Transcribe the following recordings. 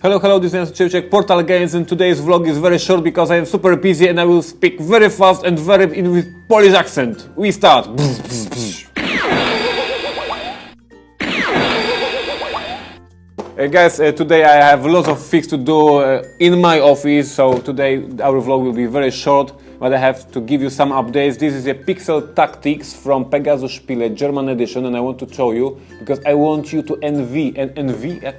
Hello, this is Cześć Portal Games, and today's vlog is very short because I am super busy and I will speak very fast and with Polish accent. We start! Guys, today I have lots of things to do in my office, so today our vlog will be very short, but I have to give you some updates. This is a Pixel Tactics from Pegasus Spiele German edition, and I want to show you because I want you to envy.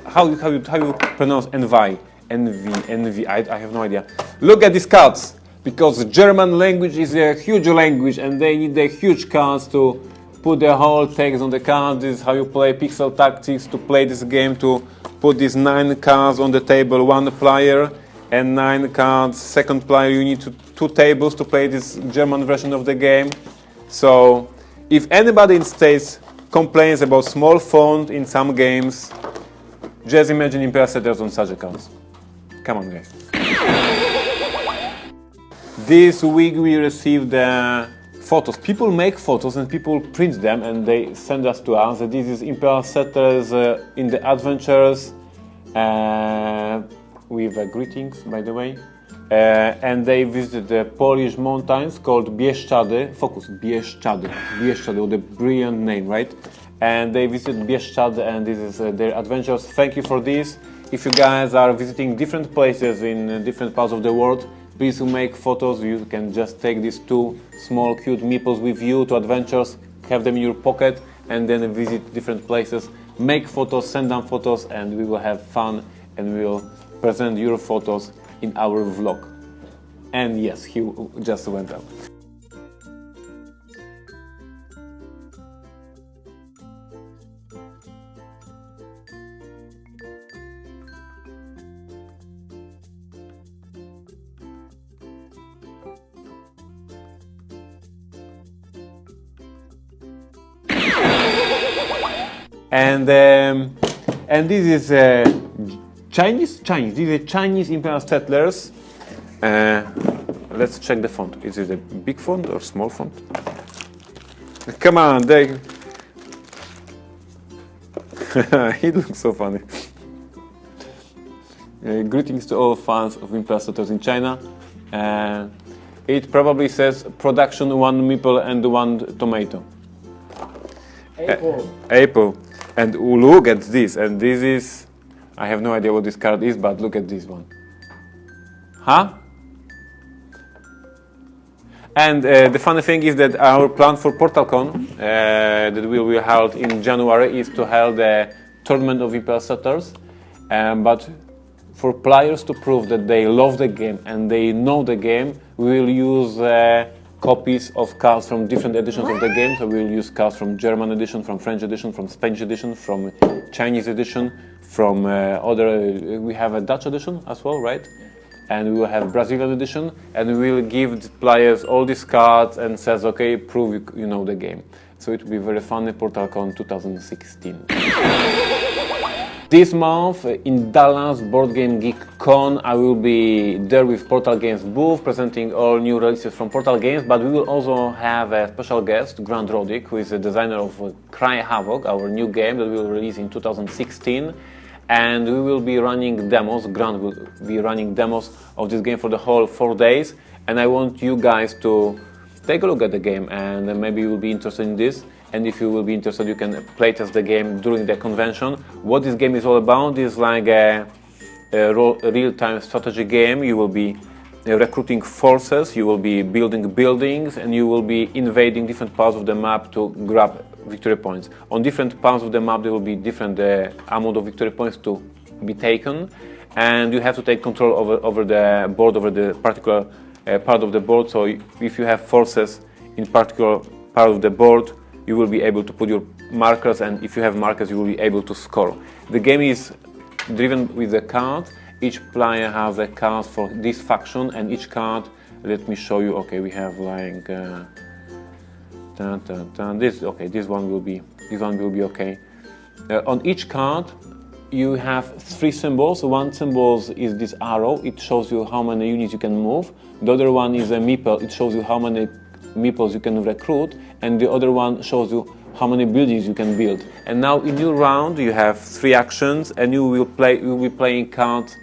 How you pronounce envy? Envy. I have no idea. Look at these cards, because German language is a huge language, and they need the huge cards to put the whole text on the card. This is how you play Pixel Tactics. To play this game, to put these 9 cards on the table, 1 player, and 9 cards, second player. You need 2 tables to play this German version of the game. So, if anybody in States complains about small font in some games, just imagine Imperial Settlers on such cards. Come on, guys. This week we received photos. People make photos and people print them and they send us to us. This is Imperial Settlers in the adventures with greetings, by the way. And they visited the Polish mountains called Bieszczady. Focus, Bieszczady. Bieszczady, with a brilliant name, right? And they visited Bieszczady, and this is their adventures. Thank you for this. If you guys are visiting different places in different parts of the world, please make photos. You can just take these 2 small cute meeples with you to adventures, have them in your pocket, and then visit different places. Make photos, send them photos, and we will have fun, and we will present your photos in our vlog. And yes, he just went up. And this is Chinese. These are Chinese Imperial Settlers. Let's check the font. Is it a big font or small font? Come on, they. It looks so funny. Greetings to all fans of Imperial Settlers in China. It probably says production 1 meeple and 1 tomato. Apple. And look at this, and this is, I have no idea what this card is, but look at this one. Huh? And the funny thing is that our plan for PortalCon, that will be held in January, is to hold a tournament of Imperial Settlers, but for players to prove that they love the game and they know the game, we will use copies of cards from different editions of the game. So we'll use cards from German edition, from French edition, from Spanish edition, from Chinese edition, from we have a Dutch edition as well, right? And we will have Brazilian edition, and we will give the players all these cards and says, okay, prove you know the game. So it will be very fun at PortalCon 2016. This month in Dallas, Board Game Geek Con, I will be there with Portal Games booth, presenting all new releases from Portal Games, but we will also have a special guest, Grant Roddick, who is the designer of Cry Havoc, our new game that we will release in 2016. And we will be running demos. Grant will be running demos of this game for the whole 4 days. And I want you guys to take a look at the game, and maybe you will be interested in this. And if you will be interested, you can playtest the game during the convention. What this game is all about is like a real-time strategy game. You will be recruiting forces, you will be building buildings, and you will be invading different parts of the map to grab victory points. On different parts of the map, there will be different amount of victory points to be taken, and you have to take control over the board, over the particular part of the board. So if you have forces in particular part of the board, you will be able to put your markers, and if you have markers, you will be able to score. The game is driven with a card. Each player has a card for this faction, and each card, let me show you. Okay, we have like this. Okay, this one will be okay. On each card, you have 3 symbols. One symbol is this arrow. It shows you how many units you can move. The other one is a meeple. It shows you how many meeples you can recruit, and the other one shows you how many buildings you can build. And now in your round you have 3 actions, and you will be playing cards,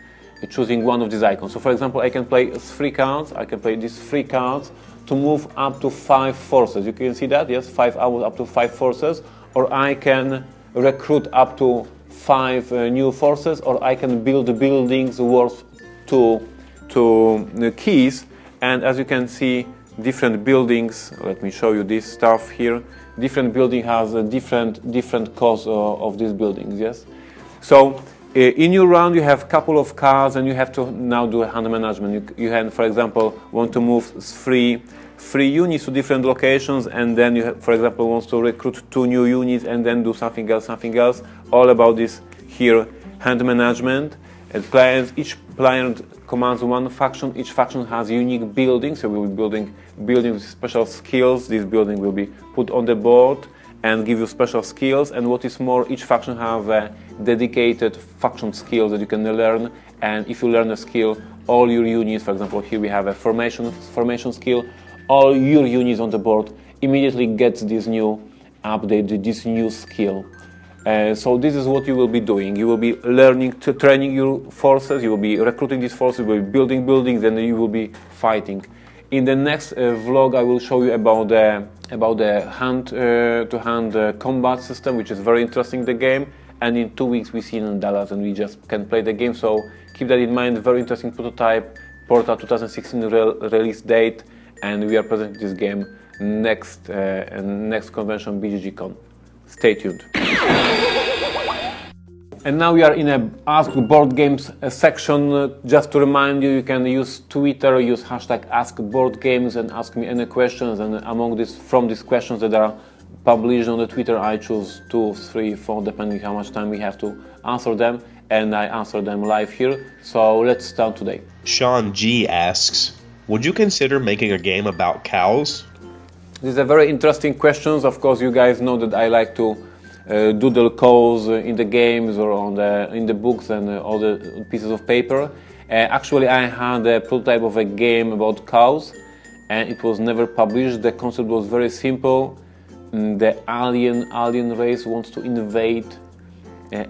choosing one of these icons. So for example, I can play 3 cards. I can play these 3 cards to move up to 5 forces. You can see that, yes, 5 hours up to 5 forces. Or I can recruit up to 5 new forces, or I can build buildings worth 2 keys. And as you can see, different buildings, let me show you this stuff here, different building has a different cost of these buildings, yes? So in your round you have a couple of cards, and you have to now do a hand management. You can, for example, want to move 3 units to different locations, and then you have, for example, wants to recruit 2 new units and then do something else. All about this here, hand management. And each player commands one faction. Each faction has unique buildings, so we will be building buildings with special skills. This building will be put on the board and give you special skills. And what is more, each faction have dedicated faction skills that you can learn. And if you learn a skill, all your units, for example, here we have a formation skill. All your units on the board immediately gets this new update, this new skill. So this is what you will be doing. You will be learning to training your forces, you will be recruiting these forces, you will be building buildings, and you will be fighting. In the next vlog I will show you about the hand-to-hand combat system, which is very interesting, the game. And in 2 weeks we see it in Dallas, and we just can play the game. So keep that in mind. Very interesting prototype, Portal 2016 release date, and we are presenting this game next convention, BGGCon. Stay tuned. And now we are in a Askboardgames section. Just to remind you, you can use Twitter, use hashtag Askboardgames, and ask me any questions. And from these questions that are published on the Twitter, I choose 2, 3, 4, depending how much time we have to answer them. And I answer them live here. So let's start today. Sean G asks, would you consider making a game about cows? These are very interesting questions. Of course, you guys know that I like to doodle cows in the games or in the books and all the pieces of paper. Actually, I had a prototype of a game about cows, and it was never published. The concept was very simple. The alien race wants to invade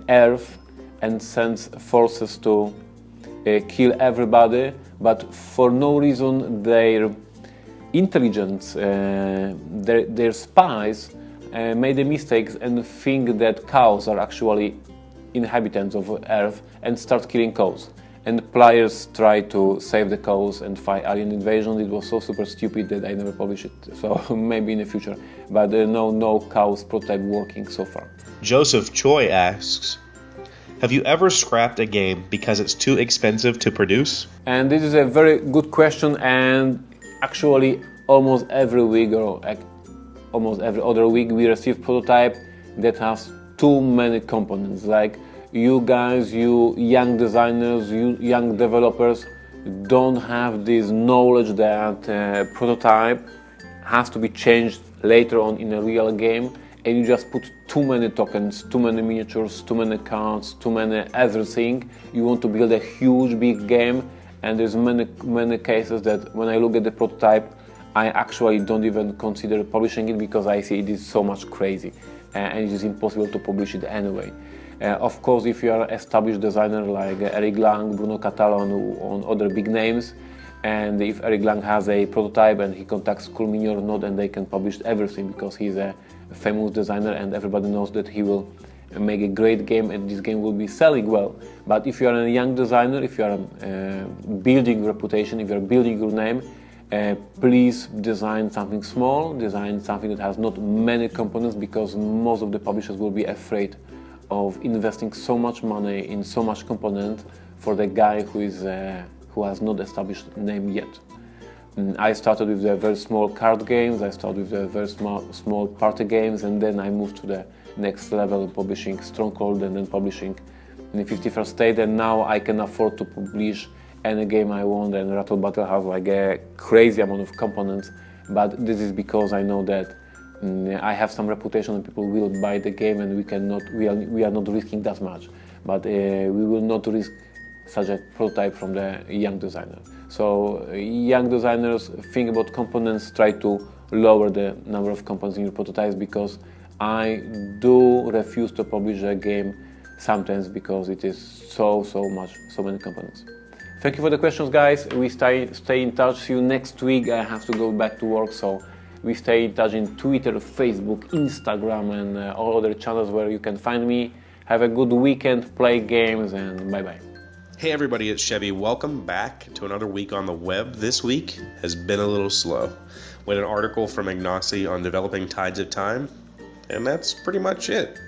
Earth and sends forces to kill everybody, but for no reason their intelligence, their spies made the mistakes and think that cows are actually inhabitants of Earth and start killing cows. And players try to save the cows and fight alien invasion. It was so super stupid that I never published it. So maybe in the future, but no cows prototype working so far. Joseph Choi asks, have you ever scrapped a game because it's too expensive to produce? And this is a very good question, and actually almost every week or almost every other week we receive prototype that has too many components. Like you guys, you young designers, you young developers don't have this knowledge that prototype has to be changed later on in a real game, and you just put too many tokens, too many miniatures, too many cards, too many everything. You want to build a huge big game, and there's many cases that when I look at the prototype I actually don't even consider publishing it because I see it is so much crazy and it is impossible to publish it anyway. Of course, if you are an established designer like Eric Lang, Bruno Catalan, or other big names, and if Eric Lang has a prototype and he contacts Cool Mini or not, and they can publish everything because he's a famous designer and everybody knows that he will make a great game and this game will be selling well. But if you are a young designer, if you are building reputation, if you are building your name, please design something small, design something that has not many components, because most of the publishers will be afraid of investing so much money in so much component for the guy who has not established name yet. I started with the very small card games, I started with the very small party games, and then I moved to the next level, publishing Stronghold and then publishing in the 51st State, and now I can afford to publish any game I want, and Rattle Battle has like a crazy amount of components, but this is because I know that I have some reputation and people will buy the game, and we are not risking that much, but we will not risk such a prototype from the young designer. So young designers think about components, try to lower the number of components in your prototypes, because I do refuse to publish a game sometimes because it is so many components. Thank you for the questions, guys. We stay in touch. See you next week. I have to go back to work, so we stay in touch in Twitter, Facebook, Instagram, and all other channels where you can find me. Have a good weekend, play games, and bye-bye. Hey everybody, it's Chevy. Welcome back to another week on the web. This week has been a little slow. We had an article from Ignacy on developing Tides of Time, and that's pretty much it.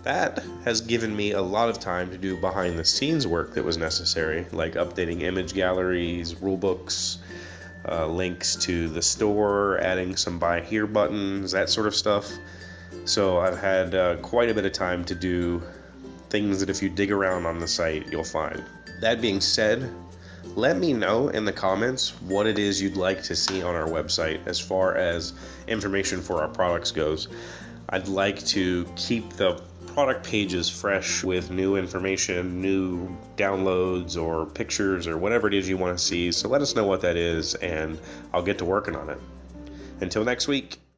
That has given me a lot of time to do behind the scenes work that was necessary, like updating image galleries, rulebooks, links to the store, adding some buy here buttons, that sort of stuff. So I've had quite a bit of time to do things that if you dig around on the site, you'll find. That being said, let me know in the comments what it is you'd like to see on our website as far as information for our products goes. I'd like to keep the product pages fresh with new information, new downloads or pictures or whatever it is you want to see. So let us know what that is and I'll get to working on it. Until next week,